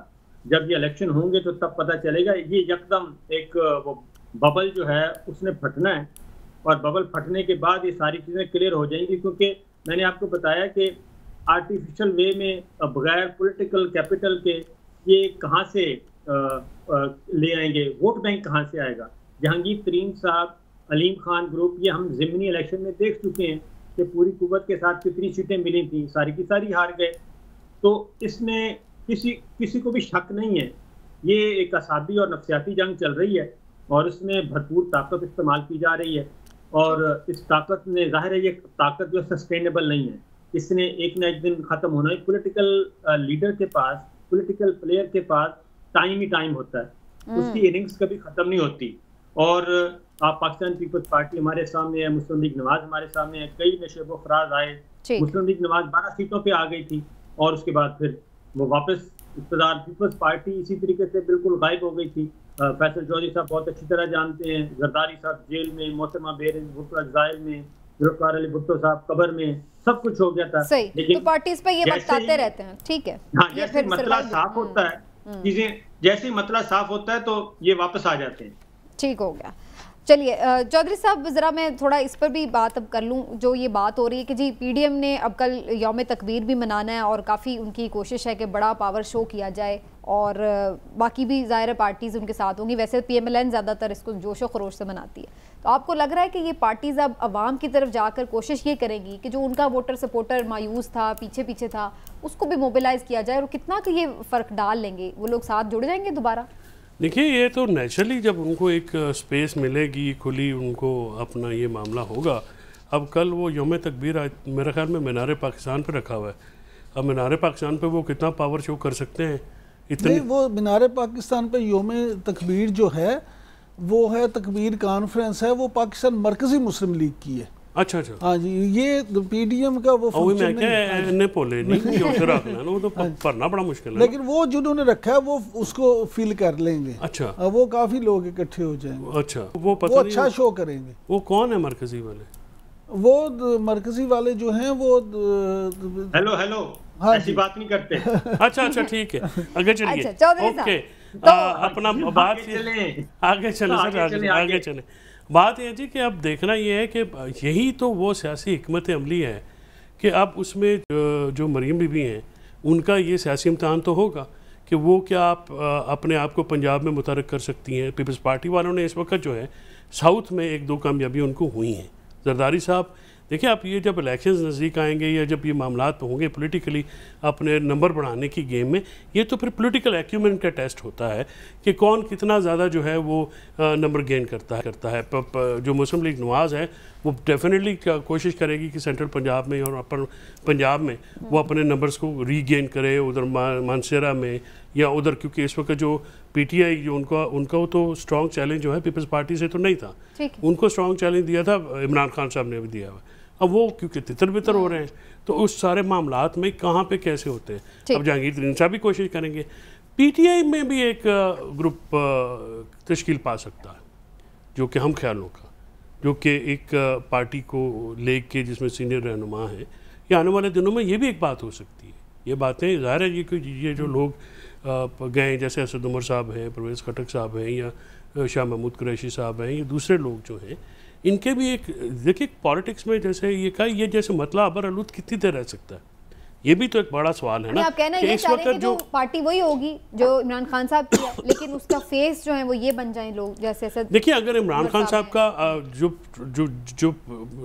जब ये इलेक्शन होंगे तो तब पता चलेगा। ये यकदम एक वो बबल जो है उसने फटना है, और बबल फटने के बाद ये सारी चीज़ें क्लियर हो जाएंगी, क्योंकि मैंने आपको बताया कि आर्टिफिशियल वे में बगैर पॉलिटिकल कैपिटल के ये कहाँ से ले आएंगे, वोट बैंक कहाँ से आएगा। जहांगीर तरीन साहब, अलीम खान ग्रुप, ये हम ज़िमनी इलेक्शन में देख चुके हैं कि पूरी कुव्वत के साथ कितनी सीटें मिली थी, सारी की सारी हार गए। तो इसमें किसी को भी शक नहीं है, ये एक असाबी और नफ्सियाती जंग चल रही है और इसमें भरपूर ताकत इस्तेमाल की जा रही है, और इस ताकत में जाहिर है ये ताकत जो सस्टेनेबल नहीं है, इसने एक ना एक दिन ख़त्म होना है। पॉलिटिकल लीडर के पास, पॉलिटिकल प्लेयर के पास टाइम ही टाइम होता है, उसकी इनिंग्स कभी ख़त्म नहीं होती। और आप पाकिस्तान पीपल्स पार्टी हमारे सामने है, मुस्लिम लीग नवाज हमारे सामने है, कई नशेब फराज आए, मुस्लिम लीग नवाज 12 सीटों पे आ गई थी और उसके बाद फिर वो वापस इक़्तिदार, पीपल्स पार्टी इसी तरीके से बिल्कुल गायब हो गई थी। फैसल चौधरी साहब बहुत अच्छी तरह जानते हैं, जरदारी साहब जेल में, मोहतरमा बेरिन भुट्टो एक्साइल में, जुल्फ़िकार अली भुट्टो साहब कब्र में, सब कुछ हो गया था। सही, लेकिन तो पार्टीज पे ये बताते रहते हैं, ठीक है। हाँ, जैसे मतला साफ होता है, चीजें जैसे ही मतला साफ होता है तो ये वापस आ जाते हैं। ठीक हो गया। चलिए चौधरी साहब, ज़रा मैं थोड़ा इस पर भी बात अब कर लूँ। जो ये बात हो रही है कि जी पीडीएम ने अब कल यौम तकबीर भी मनाना है और काफ़ी उनकी कोशिश है कि बड़ा पावर शो किया जाए, और बाकी भी ज़ाहिर पार्टीज़ उनके साथ होंगी। वैसे पीएमएलएन ज़्यादातर इसको जोशो खरोश से मनाती है, तो आपको लग रहा है कि ये पार्टीज़ अब अवाम की तरफ जाकर कोशिश ये करेंगी कि जो उनका वोटर सपोर्टर मायूस था, पीछे पीछे था, उसको भी मोबिलाइज़ किया जाए, और कितना कि ये फ़र्क डाल लेंगे, वो लोग साथ जुड़ जाएंगे दोबारा? देखिए, ये तो नेचुरली जब उनको एक स्पेस मिलेगी खुली, उनको अपना ये मामला होगा। अब कल वो यौम तकबीर मेरे ख्याल में मीनार पाकिस्तान पे रखा हुआ है। अब मीनार पाकिस्तान पे वो कितना पावर शो कर सकते हैं? इतनी वो मीनार पाकिस्तान पे यौम तकबीर जो है वो है तकबीर कॉन्फ्रेंस है, वो पाकिस्तान मरकजी मुस्लिम लीग की है। अच्छा अच्छा, हाँ जी, ये पीडीएम का वो फंक्शन नहीं पोले नहीं रखना वो तो भरना बड़ा मुश्किल है, लेकिन वो जिन्होंने रखा है वो उसको फील कर लेंगे। अच्छा, वो काफी लोग इकट्ठे हो जाएंगे। अच्छा, वो पता अच्छा शो करेंगे। वो कौन है मरकजी वाले? वो मरकजी वाले जो हैं वो हेलो हाँ, ऐसी बात नहीं करते। अच्छा अच्छा, ठीक है, आगे चलिए। ओके, अपना बात आगे चले। बात यह जी कि अब देखना ये है कि यही तो वो सियासी हिकमत अमली है कि अब उसमें जो मरीम बीबी हैं उनका ये सियासी इम्तहान तो होगा कि वो क्या आप अपने आप को पंजाब में मुतरक कर सकती हैं। पीपल्स पार्टी वालों ने इस वक्त जो है साउथ में 1-2 कामयाबी उनको हुई हैं। जरदारी साहब देखिए, आप ये जब इलेक्शंस नज़दीक आएंगे या जब ये मामलात होंगे पॉलिटिकली अपने नंबर बढ़ाने की गेम में, ये तो फिर पॉलिटिकल एक्यूमेन का टेस्ट होता है कि कौन कितना ज़्यादा जो है वो नंबर गेन करता है। जो मुस्लिम लीग नवाज़ है वो डेफिनेटली कोशिश करेगी कि सेंट्रल पंजाब में और अपर पंजाब में वो अपने नंबर्स को रीगेन करे, उधर मानसेरा में या उधर, क्योंकि इस वक्त जो पीटीआई जो उनका तो स्ट्रॉन्ग चैलेंज जो है पीपल्स पार्टी से तो नहीं था, उनको स्ट्रॉन्ग चैलेंज दिया था इमरान खान साहब ने भी दिया हुआ। अब वो क्योंकि तितर बितर हो रहे हैं तो उस सारे मामलात में कहाँ पे कैसे होते हैं। अब जहांगीर तरीन साहब भी कोशिश करेंगे, पीटीआई में भी एक ग्रुप तश्कील पा सकता है जो कि हम ख्यालों का, जो कि एक पार्टी को लेके जिसमें सीनियर रहनुमा हैं, या आने वाले दिनों में ये भी एक बात हो सकती है। ये बातें ज़ाहिर है ये जो लोग गए जैसे असद उमर साहब हैं, परवेज़ खटक साहब हैं, या शाह महमूद कुरैशी साहब हैं, ये दूसरे लोग जो हैं इनके भी एक देखिए पॉलिटिक्स में जैसे ये कहा, ये जैसे मतला अबर आलूद कितनी देर रह सकता है, ये भी तो एक बड़ा सवाल है ना। आप कहना ये चाह रहे हैं कि जो पार्टी वही होगी जो इमरान खान साहब की है, लेकिन उसका फेस जो है वो ये बन जाए लोग जैसे। देखिए, अगर इमरान खान साहब का जो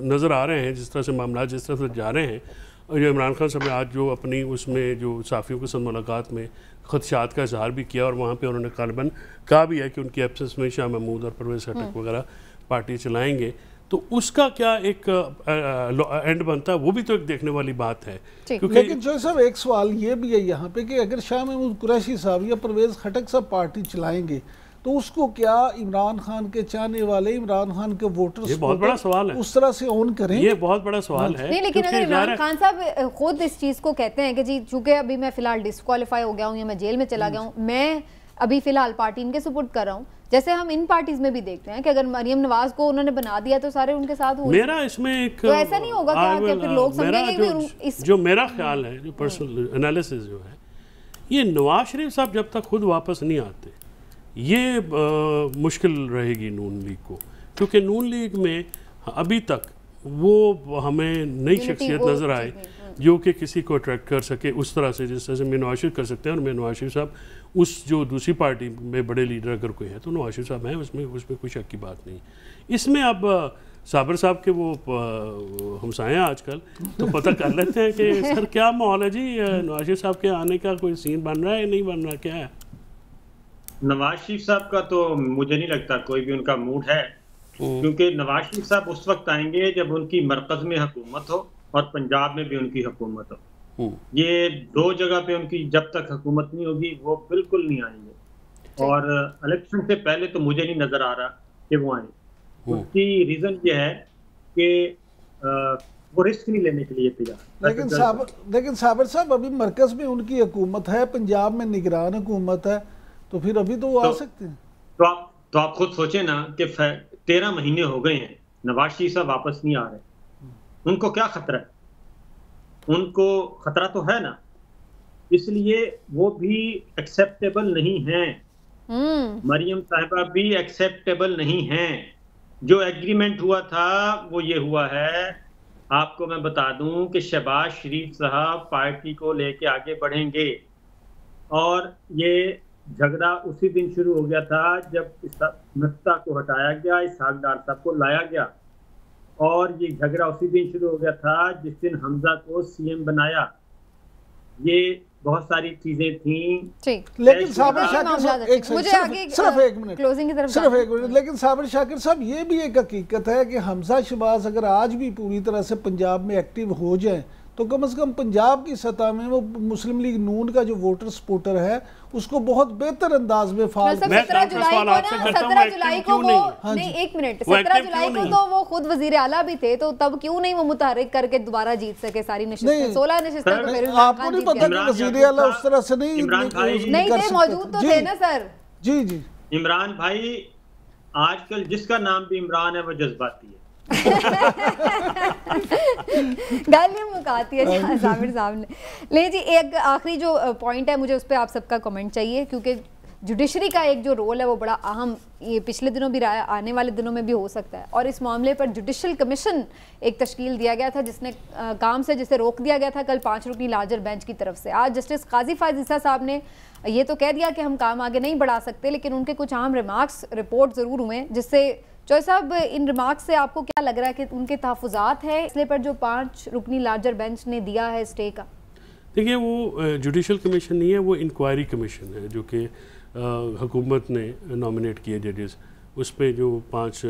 नज़र आ रहे हैं, जिस तरह से मामला जिस तरह से जा रहे हैं, और जो इमरान खान साहब ने आज जो अपनी उसमें जो साफ़ियों के साथ मुलाकात में खदशात का इजहार भी किया, और वहाँ पे उन्होंने ग़ालिबन कहा भी है कि उनकी एब्सेंस में शाह महमूद और परवेज़ खटक वगैरह पार्टी चलाएंगे, तो उसका क्या एक एंड बनता है, वो भी तो एक देखने वाली बात है। लेकिन जो साहब एक सवाल ये भी है यहाँ पे कि अगर शाह महमूद कुरैशी साहब या परवेज़ खटक साहब पार्टी चलाएंगे तो उसको क्या इमरान खान के चाहने वाले, इमरान खान के वोटर्स, ये बहुत बड़ा सवाल है, उस तरह से ऑन करेंगे? ये बहुत बड़ा सवाल है। नहीं, लेकिन अगर इमरान खान साहब खुद इस चीज़ को कहते हैं कि जी चूंकि अभी मैं फिलहाल डिस्क्वालीफाई हो गया हूँ या मैं जेल में चला गया हूँ, मैं अभी फिलहाल पार्टी इनके सुपुर्द कर रहा हूँ, जैसे हम इन पार्टीज में भी देखते हैं कि अगर मरियम नवाज को उन्होंने बना दिया तो सारे उनके साथ हुए। मेरा इसमें एक तो ऐसा नहीं होगा क्या फिर लोग समझेंगे जो मेरा ख्याल है, जो पर्सनल एनालिसिस जो है, ये नवाज शरीफ साहब जब तक खुद वापस नहीं आते ये मुश्किल रहेगी नून लीग को, क्योंकि नून लीग में अभी तक वो हमें नई शख्सियत नज़र आए जो कि किसी को अट्रैक्ट कर सके उस तरह से, जिस तरह से मैं नवाज शरीफ कर सकते हैं। और मैं नवाज शरीफ साहब उस जो दूसरी पार्टी में बड़े लीडर अगर कोई है तो नवाज शरीफ साहब हैं, उसमें कोई शक की बात नहीं। इसमें अब साबर साहब के वो हमसाए हैं आजकल, तो पता कर लेते हैं कि सर क्या माहौल है जी, नवाज शरीफ साहब के आने का कोई सीन बन रहा है या नहीं बन रहा, क्या है? नवाज शरीफ साहब का तो मुझे नहीं लगता कोई भी उनका मूड है, क्योंकि नवाज शरीफ साहब उस वक्त आएंगे जब उनकी मरकज में हुकूमत हो और पंजाब में भी उनकी हुकूमत हो। ये दो जगह पे उनकी जब तक हुकूमत नहीं होगी वो बिल्कुल नहीं आएंगे। और इलेक्शन से पहले तो मुझे नहीं नजर आ रहा कि वो आए। उसकी रीजन ये है कि वो रिस्क नहीं लेने के लिए तैयार। लेकिन साबर साहब अभी मरकज में उनकी हुकूमत है, पंजाब में निगरान हुकूमत है, तो फिर अभी तो वो आ सकते हैं। तो आप खुद सोचे ना कि 13 महीने हो गए हैं, नवाज शरीफ साहब वापस नहीं आ रहे, उनको क्या खतरा है? उनको खतरा तो है ना, इसलिए वो भी एक्सेप्टेबल नहीं है। मरियम साहिबा भी एक्सेप्टेबल नहीं है। जो एग्रीमेंट हुआ था वो ये हुआ है, आपको मैं बता दूं कि शहबाज शरीफ साहब पार्टी को लेके आगे बढ़ेंगे, और ये झगड़ा उसी दिन शुरू हो गया था जब मफ्ता को हटाया गया, इसहाक डार साहब को लाया गया, और ये झगड़ा उसी दिन शुरू हो गया था जिस दिन हमजा को सीएम बनाया। ये बहुत सारी चीजें थी। लेकिन साबिर शाकिर साहब सिर्फ एक मिनट, लेकिन साबिर शाकिर साहब ये भी एक हकीकत है कि हमजा शहबाज अगर आज भी पूरी तरह से पंजाब में एक्टिव हो जाए तो कम से कम पंजाब की सतह में वो मुस्लिम लीग नून का जो वोटर सपोर्टर है उसको बहुत बेहतर अंदाज में फाल। 17 जुलाई को तो वो खुद वजीर आला भी थे, तो तब क्यों नहीं वो मुतहरिक करके दोबारा जीत सके सारी नशिस्तें? 16 नशिस्तें आपको नहीं पता कि वजीर आला उस तरह से नहीं थे, मौजूद तो थे ना सर। जी जी इमरान भाई, आजकल जिसका नाम भी इमरान है वो जज्बाती है। गल ये मुकाती है साबिर साहब ने। ले जी, एक आखिरी जो पॉइंट है मुझे उस पर आप सबका कमेंट चाहिए, क्योंकि जुडिशरी का एक जो रोल है वो बड़ा अहम ये पिछले दिनों भी रहा है, आने वाले दिनों में भी हो सकता है। और इस मामले पर जुडिशल कमीशन एक तश्कील दिया गया था जिसने काम से जिसे रोक दिया गया था कल 5 रुकनी लार्जर बेंच की तरफ से। आज जस्टिस काजी फायज ईसा साहब ने ये तो कह दिया कि हम काम आगे नहीं बढ़ा सकते, लेकिन उनके कुछ अहम रिमार्क्स रिपोर्ट ज़रूर हुए, जिससे चौधरी साहब इन रिमार्क्स से आपको क्या लग रहा है कि उनके तहफ़्फ़ुज़ात है इसलिए पर जो 5 रुकनी लार्जर बेंच ने दिया है स्टे का? देखिए, वो जुडिशल कमीशन नहीं है, वो इंक्वायरी कमीशन है जो कि हुकूमत ने नॉमिनेट किए जजेस। उस पर जो 5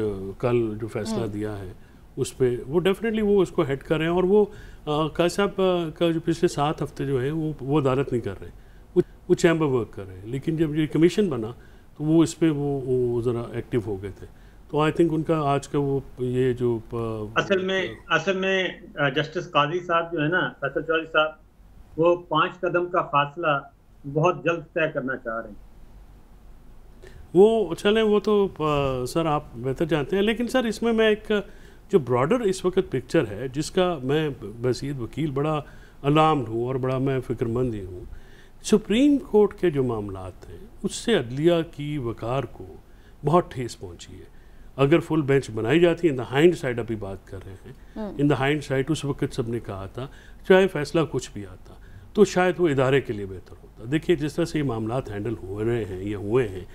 कल जो फैसला दिया है उस पर वो डेफिनेटली वो उसको हेड कर रहे हैं। और वो काजी साहब का जो पिछले 7 हफ्ते जो है वो अदालत नहीं कर रहे, वो चैम्बर वर्क कर रहे हैं। लेकिन जब ये कमीशन बना तो वो इस पर वो ज़रा एक्टिव हो गए थे। तो आई थिंक उनका आज का वो ये जो असल में जस्टिस काजी साहब जो है ना, फैसल चौधरी साहब, वो 5 कदम का फासला बहुत जल्द तय करना चाह रहे हैं। वो चले, वो तो सर आप बेहतर जानते हैं। लेकिन सर इसमें मैं एक जो ब्रॉडर इस वक्त पिक्चर है जिसका मैं बसीद वकील बड़ा अलार्म्ड हूँ और बड़ा मैं फ़िक्रमंद ही हूँ, सुप्रीम कोर्ट के जो मामलात हैं उससे अदलिया की वकार को बहुत ठेस पहुँची है। अगर फुल बेंच बनाई जाती, इन द हाइंड साइड अभी बात कर रहे हैं, इन द हाइंड साइड उस वक्त सब ने कहा था चाहे फैसला कुछ भी आता तो शायद वो इदारे के लिए बेहतर होता। देखिए जिस तरह से ये मामलात हैंडल हो रहे हैं या हुए हैं,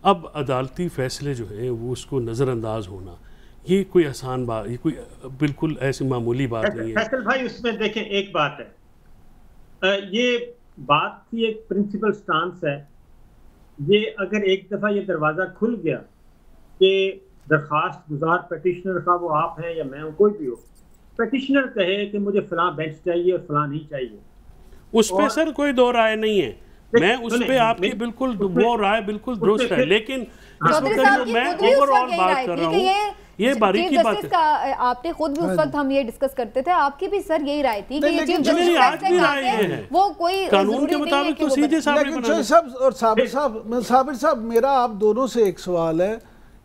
अब अदालती फैसले जो हैं वो उसको नज़रअंदाज होना ये कोई आसान बात, ये कोई बिल्कुल ऐसी मामूली बात नहीं है। फैसल भाई, उसमें देखें एक बात है, ये बात की एक प्रिंसिपल स्टांस है। ये अगर एक दफ़ा ये दरवाज़ा खुल गया कि दरख्वास्त गुजार पेटिशनर का, वो आप हैं या मैं हूँ, कोई भी हो, पेटिशनर कहे कि मुझे फलां बेंच चाहिए और फलां नहीं चाहिए, उस पे सर कोई दो राय नहीं है। मैं उस पे आपकी बिल्कुल वो राय बिल्कुल दुरुस्त है, लेकिन इस वक्त मैं ओवरऑल बात कर रहा हूँ, ये बारीकी बात है। आपने खुद भी उस वक्त हम ये डिस्कस करते थे, आपकी भी सर यही राय थी कि ये चीफ जस्टिस आज भी राय है वो कोई कानून के मुताबिक तो सीधे साहब। और साबिर साहब मेरा आप दोनों से एक सवाल है,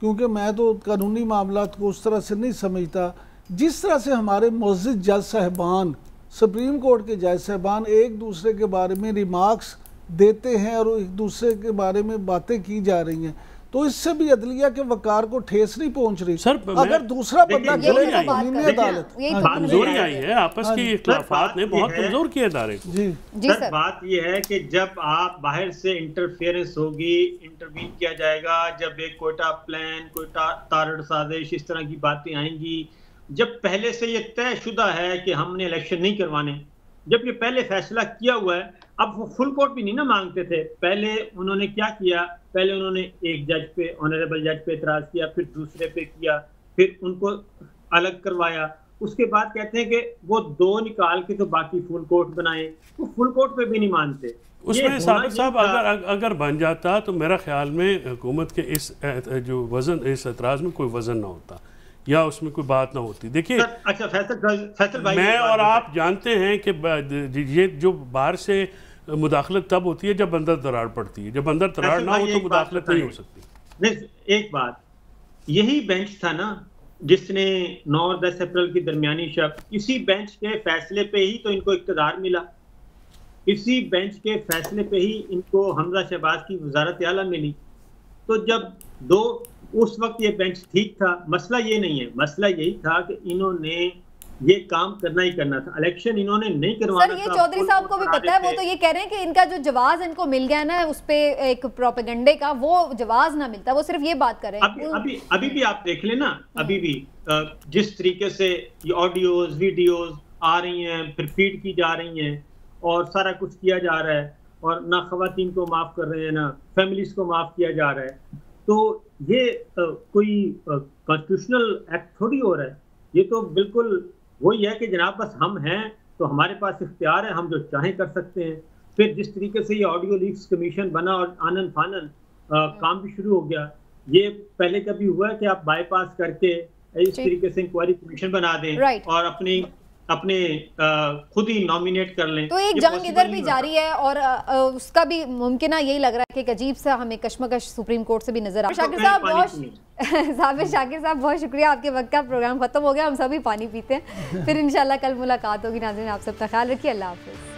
क्योंकि मैं तो कानूनी मामलात को उस तरह से नहीं समझता। जिस तरह से हमारे मुअज़्ज़िज़ जज साहबान, सुप्रीम कोर्ट के जज साहबान एक दूसरे के बारे में रिमार्क्स देते हैं और एक दूसरे के बारे में बातें की जा रही हैं, तो इससे भी अदलिया के वकार को ठेस नहीं पहुंच रही। सर, अगर दूसरा बंदा यही गले तो अमीन बात अदालत कमजोरी आई है, आपस की इख्तिलाफात ने बहुत कमजोर किया इदारे को। जी सर, बात यह है कि जब आप बाहर से इंटरफेरेंस होगी, इंटरवीन किया जाएगा, जब एक कोटा प्लान, कोटा तारड़ साजिश, इस तरह की बातें आएंगी, जब पहले से ये तयशुदा है कि हमने इलेक्शन नहीं करवाने, जब ये पहले फैसला किया हुआ है, अब वो फुल कोर्ट भी नहीं ना मांगते थे। पहले उन्होंने क्या किया, पहले उन्होंने एक जज पे, ऑनरेबल जज पे एतराज किया, फिर दूसरे पे किया, फिर उनको अलग करवाया, उसके बाद कहते हैं कि वो 2 निकाल के तो बाकी फुल कोर्ट बनाए, वो फुल कोर्ट पे भी नहीं मानते। उसमें साबिर साहब अगर बन जाता तो मेरा ख्याल में हुकूमत के इस जो वजन, इस एतराज़ में कोई वजन ना होता या उसमें कोई बात ना होती। देखिए, अच्छा फैसल भाई, मैं और आप जानते हैं कि ये जो बाहर से मुदाखलत तब होती है जब अंदर दरार पड़ती है, जब अंदर दरार ना हो तो मुदाखलत नहीं हो सकती। नहीं, एक बात, यही बेंच था ना जिसने 9 और 10 अप्रैल की दरमियानी शब, इसी बेंच के फैसले पे ही तो इनको इक़्तिदार मिला, इसी बेंच के फैसले पे ही इनको हमजा शहबाज की वजारत आला मिली। तो जब उस वक्त ये बेंच ठीक था, मसला ये नहीं है, मसला यही था कि इन्होंने ये काम करना ही करना था, इलेक्शन इन्होंने नहीं करवाना। सर, ये चौधरी साहब को भी पता है, वो तो ये कह रहे हैं कि इनका जो जवाब इनको मिल गया ना उस पे एक प्रोपेगेंडे का, वो जवाब ना मिलता, वो सिर्फ ये बात कर रहे हैं। अभी भी आप देख लेना, अभी भी जिस तरीके से ये ऑडियोज वीडियोज आ रही हैं, फिर फीड की जा रही हैं और सारा कुछ किया जा रहा है, और ना खवातीन को माफ कर रहे हैं, ना फैमिलीज को माफ किया जा रहा है, तो ये कोई कॉन्स्टिट्यूशनल एक्ट थोड़ी हो रहा है। ये तो बिल्कुल वही है कि जनाब बस हम हैं तो हमारे पास इख्तियार है, हम जो चाहें कर सकते हैं। फिर जिस तरीके से ये ऑडियो लीक्स कमीशन बना और आनन फानन काम भी शुरू हो गया, ये पहले कभी हुआ है कि आप बाईपास करके इस तरीके से इंक्वायरी कमीशन बना दें और अपने खुद ही नॉमिनेट कर लें। तो एक जंग इधर भी जारी है और उसका भी मुमकिन यही लग रहा है कि एक अजीब सा हमें कश्मकश सुप्रीम कोर्ट से भी नजर आ रहा है। शाकिर साहब बहुत शुक्रिया, आपके वक्त का प्रोग्राम खत्म हो गया, हम सभी पानी पीते हैं। फिर इंशाल्लाह कल मुलाकात होगी। नाज़रीन, आप सबका ख्याल रखिए, अल्लाह हाफ़िज़।